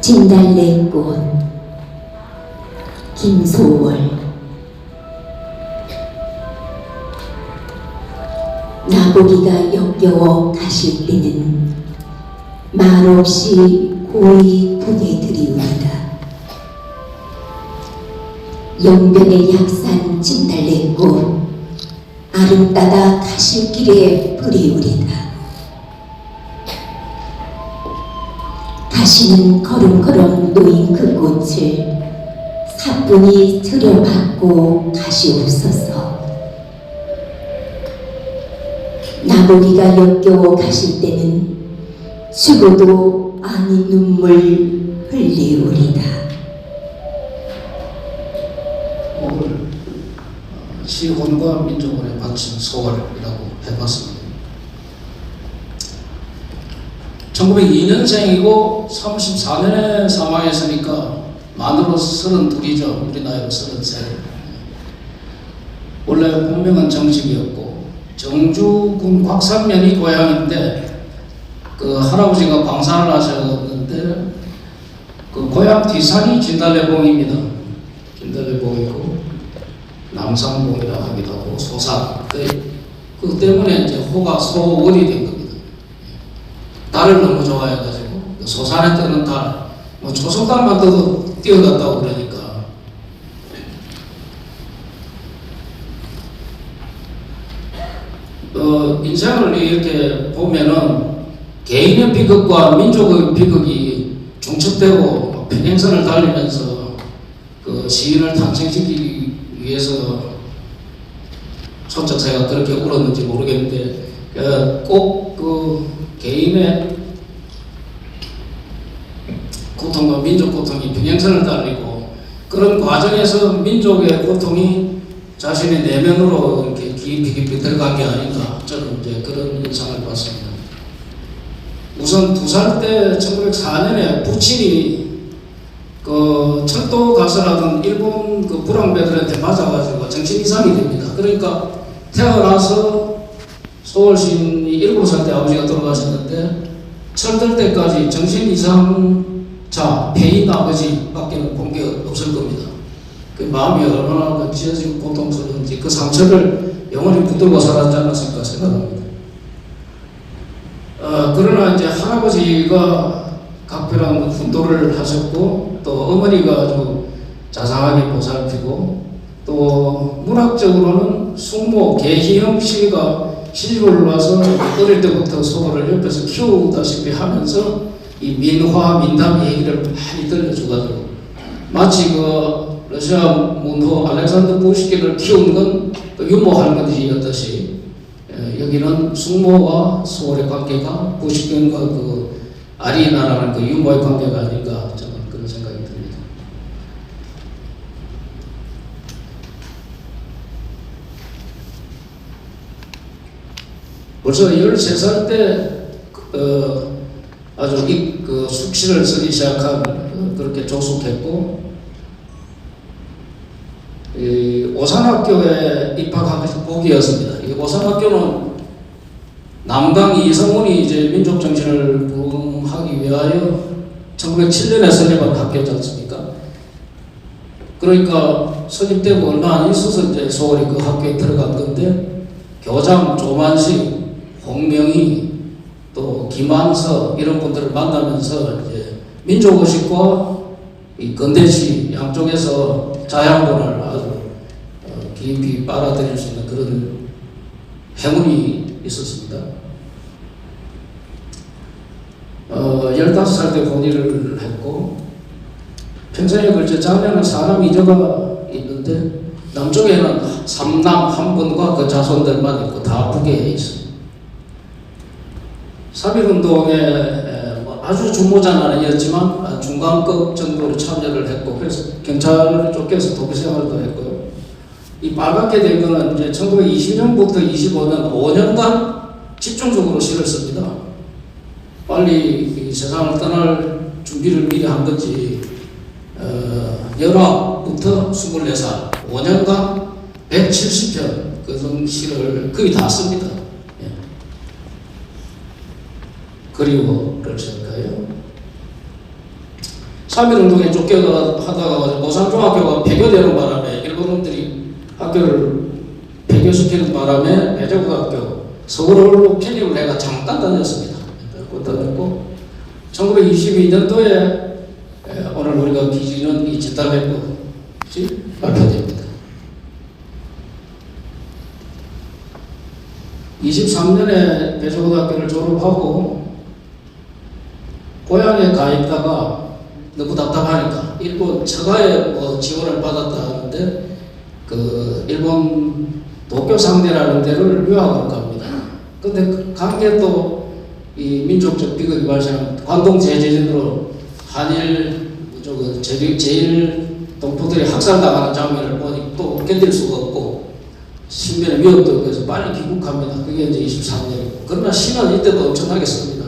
진달래꽃. 김소월. 나보기가 역겨워 가실 때는 말없이 고이 보내드리우리다. 영변의 약산 진달래꽃 아름따다 가실 길에 뿌리우리다. 가시는 걸음걸음 놓인 그 꽃을 사뿐히 들여받고 가시옵소서. 나보기가 역겨워 가실 때는 죽어도 아니 눈물 흘리우리다. 오늘 시혼과 민족원에 바친 소월이라고 해봤습니다. 1902년생이고 34년에 사망했으니까 만으로 32이죠. 우리 나이로 33. 원래 본명은 정식이었고 정주군 곽산면이 고향인데 그 할아버지가 광산을 하셨는데 그 고향 뒷산이 진달래봉입니다. 진달래봉이고 남산봉이라 하기도 하고 소산. 그 때문에 이제 호가 소월이 된 겁니다. 달을 너무 좋아해가지고 소산에 뜨는 달, 뭐 초석달만 떠도 뛰어갔다고 그러니까. 인생을 이렇게 보면은 개인의 비극과 민족의 비극이 중첩되고 평행선을 달리면서 그 시인을 탄생시키기 위해서 손짝새가 그렇게 울었는지 모르겠는데 꼭 그 개인의 고통과 민족 고통이 평행선을 달리고 그런 과정에서 민족의 고통이 자신의 내면으로 이렇게 깊이 들어간 게 아닌가, 저는 이제 그런 인상을 받습니다. 우선 2살 때 1904년에 부친이 그 철도 가설하던 일본 그 불황배들한테 맞아가지고 정신 이상이 됩니다. 그러니까 태어나서 서울시인이 7살 때 아버지가 돌아가셨는데 철들 때까지 정신 이상자, 폐인 아버지밖에 본 게 없을 겁니다. 그 마음이 얼마나 찢어지고 고통스러운지 그 상처를 영원히 붙들고 살았지 않았을까 생각합니다. 그러나 이제 할아버지가 각별한 훈도를 하셨고 또 어머니가 아주 자상하게 보살피고 또 문학적으로는 숙모 계희영 씨가 시집을 와서 어릴 때부터 소설을 옆에서 키우다시피 하면서 이 민화, 민담 얘기를 많이 들려주가지고 마치 그 러시아 문호 알렉산더 부시키를 키운 건 유모 할머니였듯이 여기는 숙모와 소월의 관계가 부시킨과 그 아리나라는 그 유모의 관계가 아닌가 저는 그런 생각이 듭니다. 벌써 13살 때 아주 그 숙시를 쓰기 시작한 그렇게 조숙했고 오산학교에 입학한 것이 복이었습니다. 이 오산학교는 남강 이성훈이 이제 민족정신을 부흥하기 위하여 1907년에 설립한 학교지 않습니까? 그러니까 설립되고 얼마 안 있어서 이제 소월이 그 학교에 들어간 건데 교장 조만식, 홍명희, 또 김한서 이런 분들을 만나면서 이제 민족의식과 이 근대시 양쪽에서 자양분을 아주 깊이 빨아들일 수 있는 그런 행운이 있었습니다. 15살 때 본의를 했고 평생에 걸쳐 장래는 사람 이조가 있는데 남쪽에는 3남 한 분과 그 자손들만 있고 다 북에 있습니다. 3.1운동에 아주 중모자는 아니었지만 중간급 정도로 참여를 했고 그래서 경찰을 쫓겨서 도피 생활도 했고요. 이 빨갛게 된 거는 이제 1920년부터 25년 5년간 집중적으로 시를 씁니다. 빨리 이 세상을 떠날 준비를 미리 한 건지 19부터 24살 5년간 170편 그 정도 시를 거의 다 씁니다. 예. 그리워를 쓸까요? 3.1운동에 쫓겨하다가 모산중학교가 폐교되는 바람에 일본인들이 학교를 폐교시키는 바람에 배재고등학교 서울로 편입을 해가 잠깐 다녔습니다. 못 다녔고 1922년도에 오늘 우리가 기지는 이 진달래꽃이 발표됩니다. 23년에 배재고등학교를 졸업하고 고향에 가 있다가 너무 답답하니까 일본 처가에 지원을 받았다 하는데 그 일본 도쿄 상대라는 데를 유학을 갑니다. 근데 간게 또 이 민족적 비극이 발생한 관동 제재진으로 한일 제일 동포들이 학살당하는 장면을 보니 또 견딜 수가 없고 신변의 위협도 그래서 빨리 귀국합니다. 그게 이제 23년이고 그러나 시는 이때도 엄청나게 씁니다.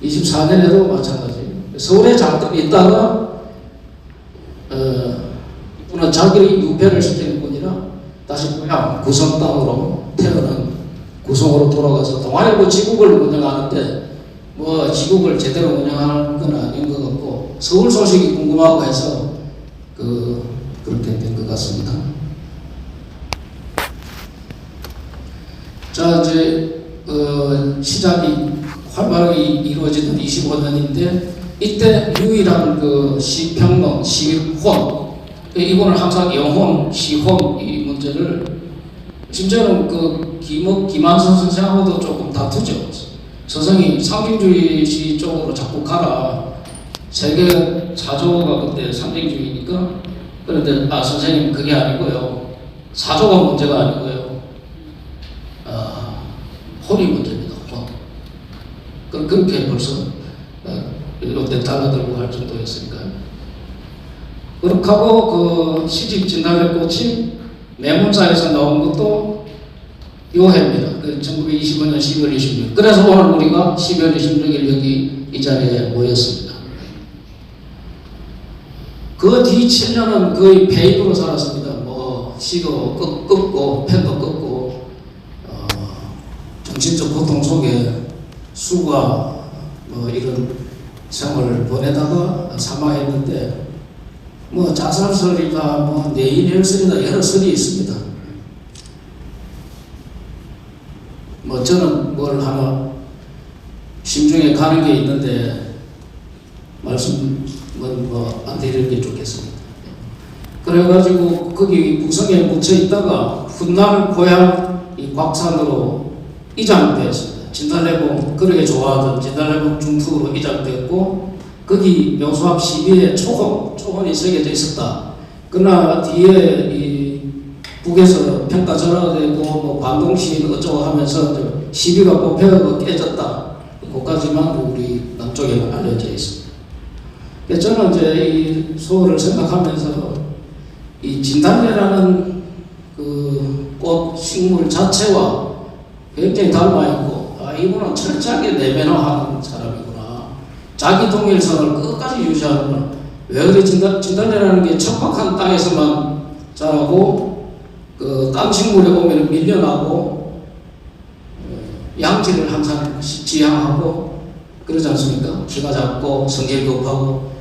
24년에도 마찬가지. 서울에 잠깐 있다가 이분은 자기를 유배를 시키는 분이라 다시 고향 구성 땅으로 태어난 구성으로 돌아가서 동아일보 지국을 운영하는데 뭐 지국을 제대로 운영하는 건 아닌 것 같고 서울 소식이 궁금하고 해서 그렇게 된 것 같습니다. 자 이제 시작이 활발하게 이루어지던 25년인데 이때 유일한 그 시평론, 시혼 이분은 항상 영혼, 시혼 이 문제를 심지어는 그 김한선 선생하고도 조금 다투죠. 선생이 상징주의 쪽으로 자꾸 가라. 세계 사조가 그때 상징주의니까 그런데 선생님 그게 아니고요. 사조가 문제가 아니고요. 혼이 문제입니다. 혼. 그렇게 벌써 이때 달라들고 할 정도였으니까요. 그렇게 하고 그 시집 진달래꽃이 매문사에서 나온 것도 요해입니다. 1925년 12월 26일. 그래서 오늘 우리가 12월 26일 여기 이 자리에 모였습니다. 그 뒤 7년은 거의 폐입으로 살았습니다. 뭐 시도 끊고 펜도 끊고 정신적 고통 속에 수가 뭐 이런 생활을 보내다가 사망했는데 뭐 자살설이다 뭐 내인혈설이다 여러 설이 있습니다. 뭐 저는 뭘 하나 심중에 가는 게 있는데 말씀은 뭐 안 드리는 게 좋겠습니다. 그래가지고 거기 북성에 묻혀 있다가 훗날 고향 이 곽산으로 이장되었습니다. 진달래봉 그렇게 좋아하던 진달래봉 중턱으로 이장됐고 거기 묘수 앞 시비에 초혼이 새겨져 있었다. 그러나 뒤에 이 북에서 평가전화가 되고 뭐 관동시인 어쩌고 하면서 시비가 뽑혀서 깨졌다. 그것까지만 우리 남쪽에는 알려져 있습니다. 저는 이제 이 소를 생각하면서 이 진달래라는 그 꽃 식물 자체와 굉장히 닮아 있고 이분은 철저하게 내면화하는 사람이구나. 자기 동일성을 끝까지 유지하는구나. 왜 그래 진달래라는 게 척박한 땅에서만 자라고 그 땅 식물에 오면 밀려나고 양지를 항상 지향하고 그러지 않습니까? 키가 작고 성질이 급하고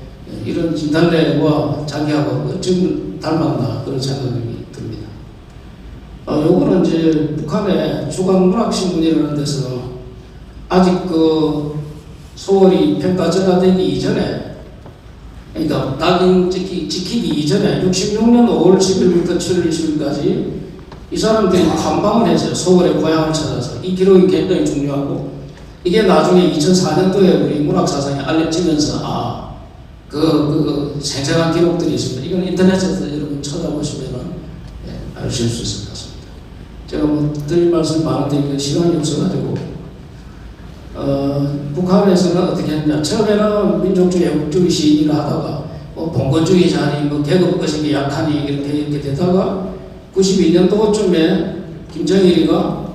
이런 진달래와 자기하고 좀 닮았나 그런 생각이 듭니다. 요거는 이제 북한의 주간문학신문이라는 데서 아직 그 소월이 평가전화되기 이전에 그러니까 낙인 지키기 이전에 66년 5월 10일부터 7월 20일까지 이 사람들이 탐방을 했어요. 서울의 고향을 찾아서. 이 기록이 굉장히 중요하고 이게 나중에 2004년도에 우리 문학사상에 알려지면서 그 생생한 기록들이 있습니다. 이건 인터넷에서 여러분 찾아보시면 아실 수 있을 것 같습니다. 제가 뭐 드릴 말씀 많은데 시간이 없어가지고 북한에서는 어떻게 했냐. 처음에는 민족주의, 애국주의 시인이라 하다가 뭐 봉건주의자니 뭐 계급의식이 약하니 이렇게 되다가 92년도쯤에 김정일이가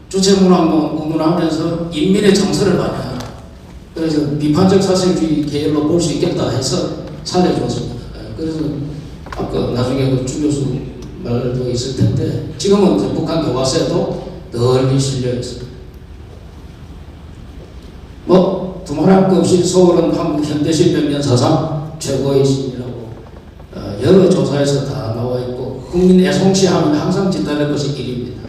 주체문학론 운운하면서 인민의 정서를 반영하라. 그래서 비판적 사실주의 계열로 볼 수 있겠다 해서 살려줬습니다. 그래서 아까 나중에 그 주교수 말도 있을 텐데 지금은 북한 교과서에도 널리 실려 있습니다. 뭐 두말할 것 없이 서울은 한국 현대시 백년 사상 최고의 신이라고 여러 조사에서 다 나와 있고 국민 애송시하면 항상 진단할 것이 길입니다.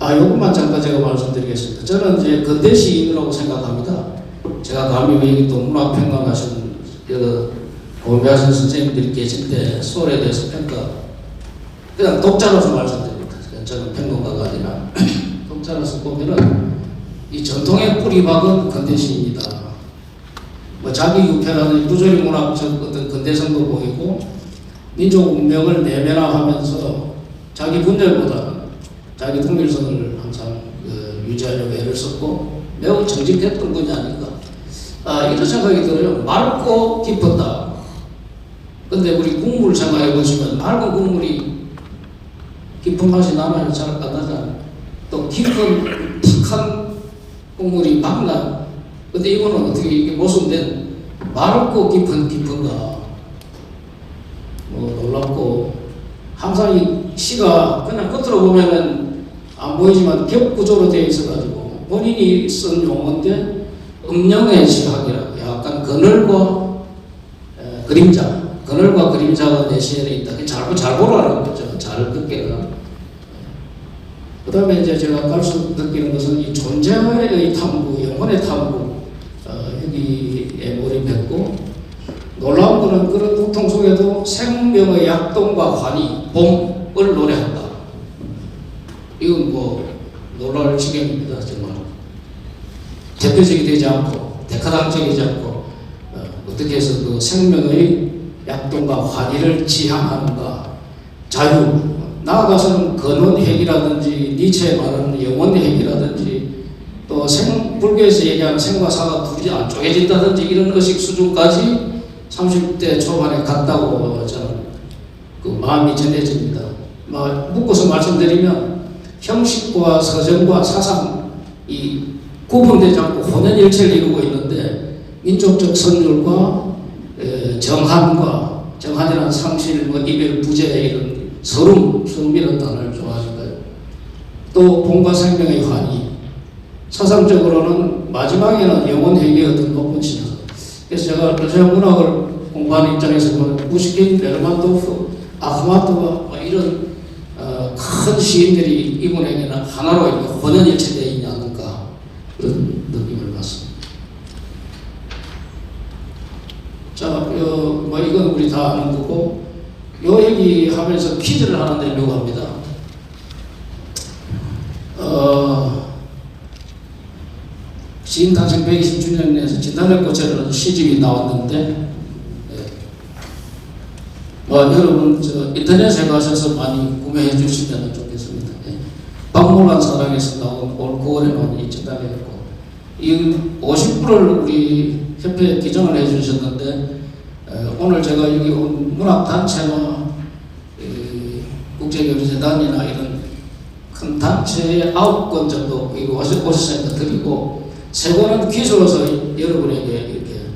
요것만 잠깐 제가 말씀드리겠습니다. 저는 이제 근대 시인이라고 생각합니다. 제가 감히 여기 또 문학평론하신 여러 고미하신 선생님들이 계신데 소설에 대해서 그냥 독자로서 말씀드립니다. 저는 평론가가 아니라 독자로서 보면은 이 전통의 뿌리박은 근대 시인이다. 자기 유폐라는 부조리 문학 어떤 근대성도 보이고 민족 운명을 내면화하면서 자기 분열보다는 자기 통일성을 항상 유지하려고 애를 썼고 매우 정직했던 분이 아닌가. 이런 생각이 들어요. 맑고 깊었다. 근데 우리 국물 생각해 보시면 맑은 국물이 깊은 맛이 나나요? 잘 안 나잖아요. 또 깊은 탁한 국물이 막 나요. 근데 이거는 어떻게 이게 모순된 맑고 깊은가. 놀랍고 항상 이 시가 그냥 겉으로 보면은 안 보이지만 겹 구조로 되어 있어가지고 본인이 쓴 용어인데 음영의 시학이라고 약간 그늘과 그늘과 그림자가 내 시에 있다. 잘 보라는 거죠. 잘 듣게라. 그 다음에 이제 제가 갈수록 느끼는 것은 이 존재의 탐구, 영혼의 탐구, 여기에 몰입했고, 놀라운 것은 그런 고통 속에도 생명의 약동과 환희, 봄을 노래한다. 이건 놀랄 지경입니다. 정말. 대표적이 되지 않고, 대가당적이지 않고, 어떻게 해서 그 생명의 약동과 환희를 지향하는가. 자유, 나아가서는 근원핵이라든지 니체의 말하는 영원핵이라든지 또 불교에서 얘기하는 생과 사가 둘이 안 쪼개진다든지 이런 의식 수준까지 30대 초반에 갔다고 저는 그 마음이 전해집니다. 묶어서 말씀드리면 형식과 서정과 사상 이 구분되지 않고 혼연일체를 이루고 있는데 민족적 선율과 정한이라는 상실, 이별, 부재 이런 서름이라는 단어를 좋아하니까요. 또 봄과 생명의 환희. 사상적으로는 마지막에는 영혼회개의 어떤 높은 신화. 그래서 제가 러시아 문학을 공부하는 입장에서 보면 무시킨, 레르만토프, 아흐마토바 이런 큰 시인들이 이분에게는 하나로 이렇게 혼연일체되어 있지 않을까 그런 느낌을 받습니다. 자, 이건 우리 다 아는 거고 요 얘기하면서 퀴즈를 하나 내려고 합니다. 시인 탄생 120주년에서 진단의 꽃이라는 시집이 나왔는데 여러분 인터넷에 가셔서 많이 구매해 주시면 좋겠습니다. 박물관 사랑에서 나온 올 9월에 나온 이 진단이었고 이 50불을 우리 협회에 기증을 해 주셨는데 오늘 제가 여기 온 문학단체나 국제교류재단이나 이런 큰 단체에 9권 정도 이거 오셨으니까 드리고 3권은 퀴즈로서 여러분에게 이렇게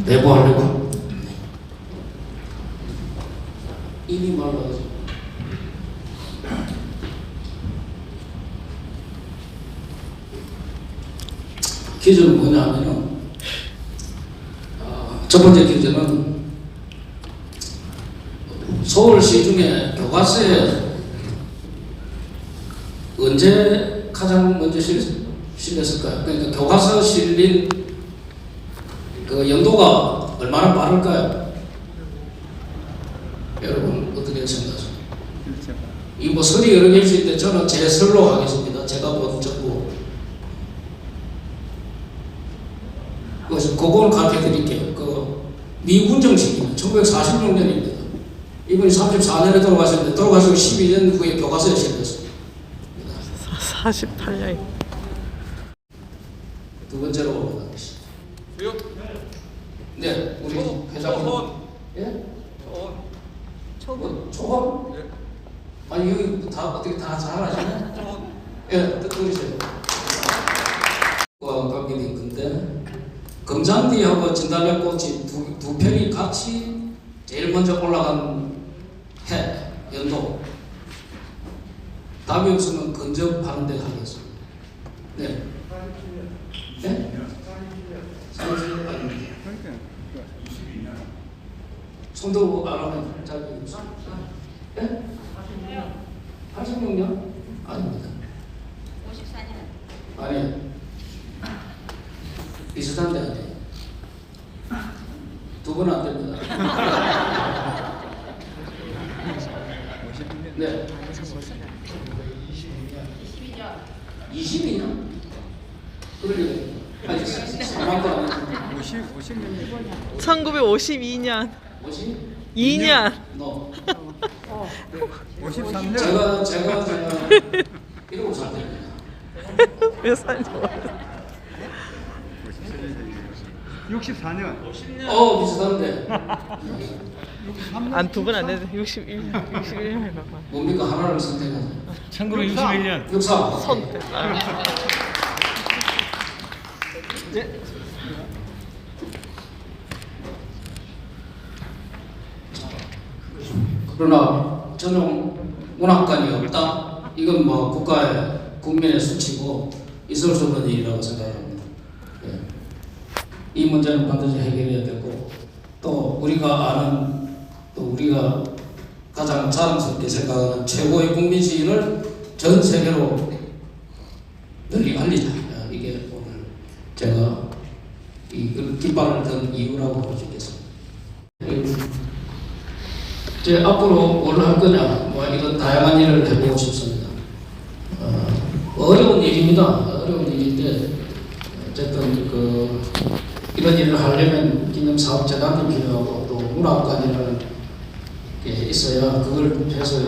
배부하려고 합니다. 이미 말라서 퀴즈는 뭐냐 하면은 첫 번째 퀴즈는 서울시 중에 교과서에 언제 가장 먼저 실렸을까요? 그러니까 교과서 실린 그 연도가 얼마나 빠를까요? 여러분 어떻게 생각하세요? 이 설이 여러 개일 수 있는데 저는 제 설로 하겠습니다. 제가 본 정보. 그래서 그걸 가르쳐 드릴게요. 미군정식입니다. 1946년입니다. 이분이 34년에 돌아가셨는데 돌아가시고 12년 후에 교과서에 실렸습니다. 48년. 두 번째로 올라가겠습니다. 네, 우리 회장님. 예? 초원? 예. 아니 여기 다 어떻게 다 잘하시네? 예, 들으세요. 관계된 건데 금잔디하고 진달래 꽃이 두 편이 같이 제일 먼저 올라간 해 연도. 답이 없으면 근접하는 데 하겠습니다. 네. 네? 30년 아닙니다. 손도 안 하면 자기 없어? 예? 86년? 아닙니다. 54년. 아니, 비슷한데 아니에요. 두 분 안 됩니다. 네. 22년? 그러려고. 아니, 3만도 1952년. 50? 2년. 너. 53년. 제가 이러고 살 때입니다. 몇 살인지 64년. 비슷한데. 두 분 안 되는데 61년 해봐. 뭡니까? 하나를 선택하세요. 1961년. 64. 손. 그러나 저는 문학관이 없다. 이건 뭐 국가의 국민의 수치고 있을 수 없는 일이라고 생각합니다. 예. 이 문제는 반드시 해결해야 되고 또 우리가 가장 자랑스럽게 생각하는 최고의 국민 시인을 전 세계로 널리 알리자. 이게 오늘 제가 이 깃발을 든 이유라고 볼 수 있겠습니다. 이제 앞으로 뭘 할 거냐, 뭐 이런 다양한 일을 해보고 싶습니다. 어려운 일입니다. 어려운 일인데 어쨌든 이런 일을 하려면 기념사업재단도 필요하고 또 문학관이라는 게 있어야 그걸 해서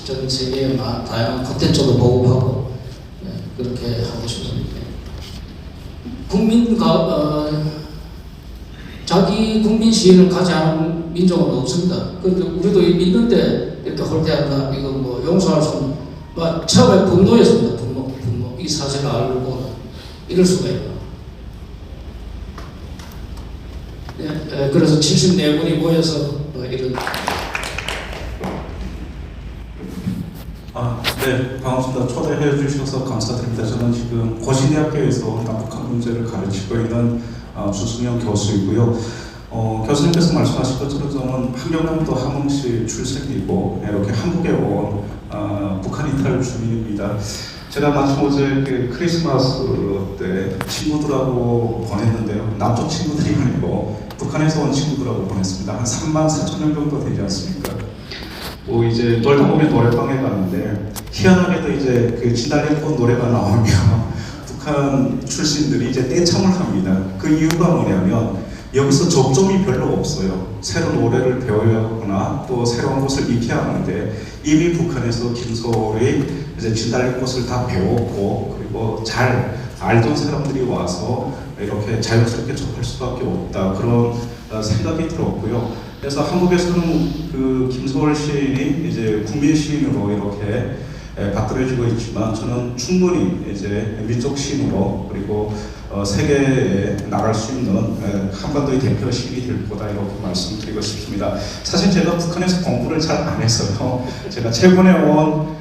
전 세계의 다양한 콘텐츠도 보급하고 그렇게 하고 싶습니다. 자기 국민 시인을 가지 않은 민족은 없습니다. 그런데 우리도 믿는데 이렇게 홀대한다. 이거 뭐 용서할 수 없는. 처음에 분노였습니다. 분노. 이 사실을 알고 이럴 수가 있나. 네, 그래서 74분이 모여서 이런. 네, 반갑습니다. 초대해 주셔서 감사드립니다. 저는 지금 고신대학교에서 남북한 문제를 가르치고 있는 주승영 교수이고요. 교수님께서 말씀하신 것처럼 저는 한경남도 함흥시 출생이고 이렇게 한국에 온 북한 이탈 주민입니다. 제가 마침 어제 그 크리스마스 때 친구들하고 보냈는데요. 남쪽 친구들이 아니고 북한에서 온 친구들하고 보냈습니다. 한 3만 4천 명 정도 되지 않습니까? 이제 놀다 보면 노래방에 갔는데 희한하게도 이제 그 진달래꽃 노래가 나오면 북한 출신들이 이제 떼창을 합니다. 그 이유가 뭐냐면 여기서 접점이 별로 없어요. 새로운 노래를 배워야 하거나 또 새로운 것을 익혀야 하는데 이미 북한에서 김소월이 이제 진달래꽃을 다 배웠고 그리고 잘 알던 사람들이 와서 이렇게 자연스럽게 접할 수밖에 없다. 그런 생각이 들었고요. 그래서 한국에서는 그 김소월 시인이 이제 국민 시인으로 이렇게 받들어지고 있지만 저는 충분히 이제 민족 시인으로 그리고 세계에 나갈 수 있는 한반도의 대표 시인이 될 거다 이렇게 말씀드리고 싶습니다. 사실 제가 북한에서 공부를 잘 안 해서요. 제가 최근에 온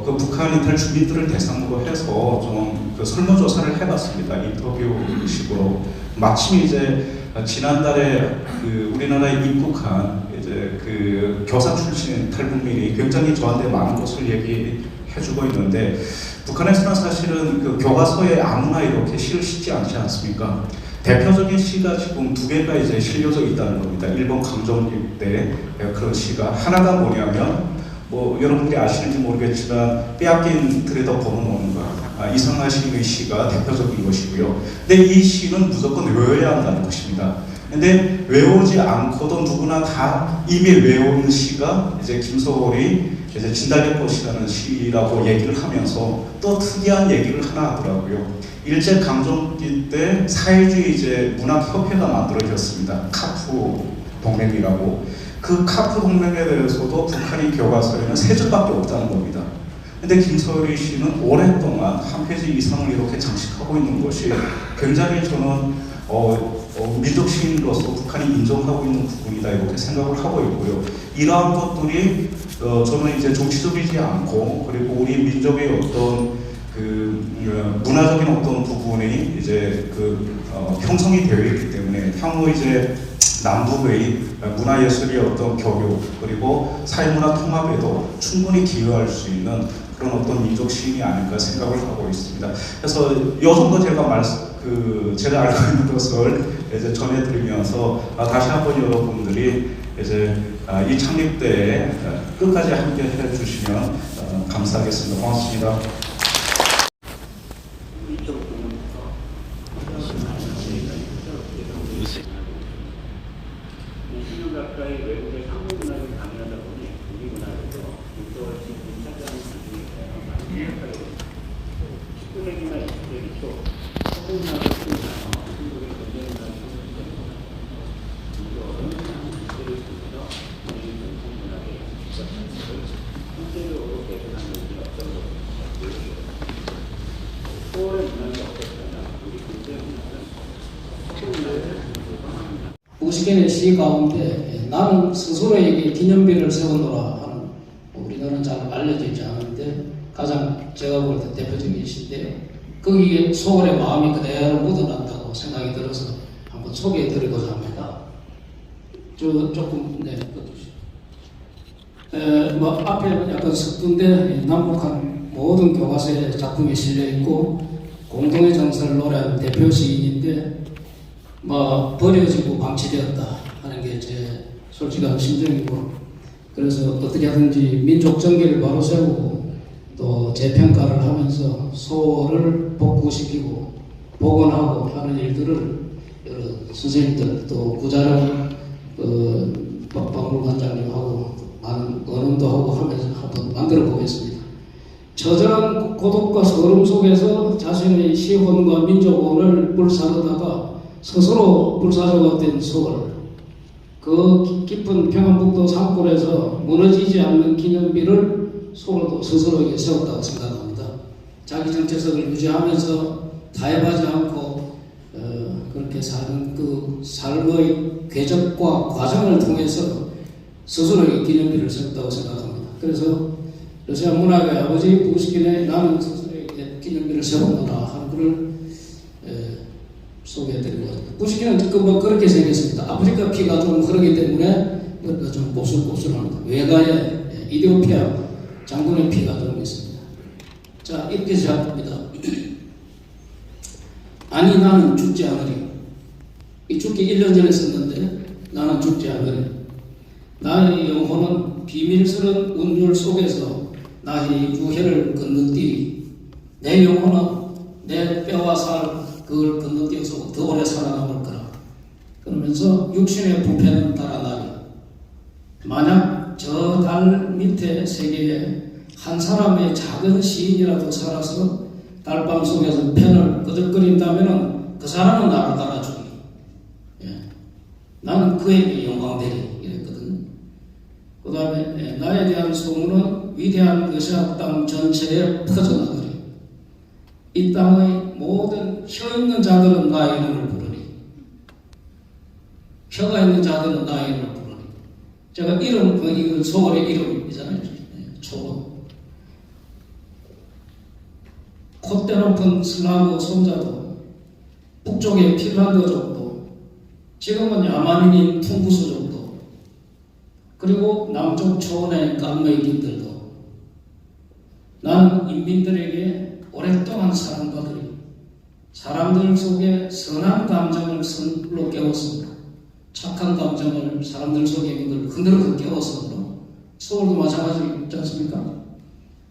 그 북한 이탈 주민들을 대상으로 해서 좀 그 설문조사를 해봤습니다. 인터뷰식으로. 마침 이제 지난달에 그 우리나라에 입국한 이제 그 교사 출신 탈북민이 굉장히 저한테 많은 것을 얘기해주고 있는데 북한에서는 사실은 그 교과서에 아무나 이렇게 시를 싣지 않지 않습니까? 대표적인 시가 지금 두 개가 이제 실려져 있다는 겁니다. 일본 강점기 때 그런 시가 하나가 뭐냐면 뭐 여러분들이 아시는지 모르겠지만 빼앗긴 들에다 보는 온가 이상하 시인의 시가 대표적인 것이고요. 근데 이 시는 무조건 외워야 한다는 것입니다. 근데 외우지 않고도 누구나 다 이미 외운 시가 이제 김소월이 이제 진달래꽃이라는 시라고 얘기를 하면서 또 특이한 얘기를 하나 하더라고요. 일제 강점기 때 사회주의 이제 문학협회가 만들어졌습니다. 카프 동맹이라고. 그 카프 동맹에 대해서도 북한이 교과서에는 세 줄밖에 없다는 겁니다. 근데 김소월이 씨는 오랫동안 한 페이지 이상을 이렇게 장식하고 있는 것이 굉장히 저는 민족 시인으로서 북한이 인정하고 있는 부분이다 이렇게 생각을 하고 있고요. 이러한 것들이 저는 이제 정치적이지 않고 그리고 우리 민족의 어떤 그 문화적인 어떤 부분이 이제 형성이 되어 있기 때문에 향후 이제 남북의 문화예술의 어떤 교류 그리고 사회문화 통합에도 충분히 기여할 수 있는 그런 어떤 민족 시인이 아닐까 생각을 하고 있습니다. 그래서 요 정도 제가 알고 있는 것을 이제 전해드리면서 다시 한번 여러분들이 이제 이 창립대에 끝까지 함께 해주시면 감사하겠습니다. 고맙습니다. 가까이 외국의 한국 문화를 강요하다 보니 우리 문화에서 인도와 지금 차지하는 비중이 많이 생각하게 됩니다. 19세기나 20세기 초 한국 문화를 통해서 한국의 전쟁 문화를 통해서 인도는 시대를 통해서 우리 전통 문화의 전통을 현재적으로 개선하는 것이 어떤 것인지 소월의 문화가 어떻다면 우리 군대 문화는 한국 문화를 무식인의 시 가운데 나는 스스로에게 기념비를 세우노라 하는 우리나라는 잘 알려져 있지 않은데 가장 제가 볼 때 대표적인 시인데요. 거기에 소월의 마음이 그대로 묻어난다고 생각이 들어서 한번 소개해드리고자 합니다. 조금 뭐 앞에 약간 석둔데 남북한 모든 교과서에 작품이 실려있고 공동의 정서를 노래한 대표 시인인데 뭐 버려지고 방치되었다 하는 게 제 솔직한 심정이고, 그래서 어떻게 하든지 민족 정기를 바로 세우고 또 재평가를 하면서 소를 복구시키고 복원하고 하는 일들을 여러 선생님들 또 구자룡 박물관장님하고 많은 언음도 하고 하면서 한번 만들어 보겠습니다. 처절한 고독과 서름 속에서 자신의 시혼과 민족혼을 불사르다가 스스로 불사조가 된 소월, 그 깊은 평안북도 산골에서 무너지지 않는 기념비를 소월도 스스로에게 세웠다고 생각합니다. 자기 정체성을 유지하면서 타협하지 않고 그렇게 사는 그 삶의 궤적과 과정을 통해서 스스로에게 기념비를 세웠다고 생각합니다. 그래서 러시아 문학의 아버지 부시킨의 나는 스스로에게 기념비를 세웠노라 하는 글을 소개해드리고 있습니다. 부시킨은 뭐 그렇게 생겼습니다. 아프리카 피가 좀 흐르기 때문에 머리가 좀 곱슬곱슬합니다. 외가에 이디오피아 장군의 피가 좀 있습니다. 자, 이렇게 시작합니다. 아니 나는 죽지 않으리. 이 죽기 1년 전에 썼는데 나는 죽지 않으리. 나의 영혼은 비밀스러운 운율 속에서 나의 유해를 건너뛰리. 내 영혼은 내 뼈와 살 그걸 건너뛰어서 더 오래 살아남을 거라. 그러면서 육신의 부패는 달아나리. 만약 저 달 밑에 세계에 한 사람의 작은 시인이라도 살아서 달밤 속에서 펜을 끄적거린다면 그 사람은 나를 따라주리. 나는 그에게 영광되리 이랬거든요. 그 다음에 나에 대한 소문은 위대한 러시아 땅 전체에 퍼져나가리. 이 땅의 모든 혀 있는 자들은 나의 이름을 부르리. 혀가 있는 자들은 나의 이름을 부르리. 제가 이건 소월의 이름이잖아요. 초원. 콧대 높은 슬라브 손자도, 북쪽의 핀란드족도, 지금은 야만인인 퉁구스족도, 그리고 남쪽 초원의 깡메이kin들도 나는 인민들에게 오랫동안 사랑받으리. 사람들 속에 선한 감정을 선불로 깨웠습니다. 착한 감정을 사람들 속에 있는 걸 흔들어 깨웠으므로 소월도 마찬가지지 않습니까?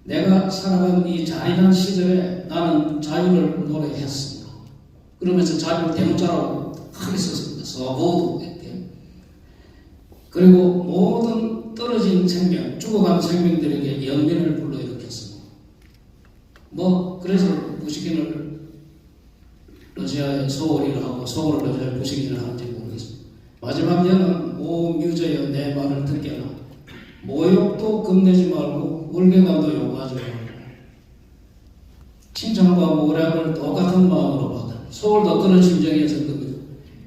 내가 살아간 이 잔인한 시절에 나는 자유를 노래했습니다. 그러면서 자유를 대문자라고 크게 썼습니다. 서보도 이렇게. 그리고 모든 떨어진 생명, 죽어간 생명들에게 연민을 불러일으켰습니다. 뭐 그래서 부시킨을 러시아의 소월이라 하고 소월을 러시아의 부시킨을 하는지 모르겠습니다. 마지막 예는 오 뮤저여 내 말을 듣게라. 모욕도 겁내지 말고 월계관도 요구하지 말고 칭찬과 모략을 똑같은 마음으로 받아. 소월도 그런 심정이었을 겁니다.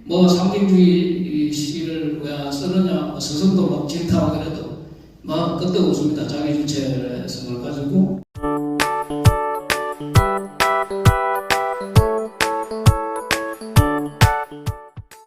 뭐 상징주의 시를 왜 쓰느냐, 스승도 막 질타하고 그래도 막 그때 웃습니다. 자기 주체성을 가지고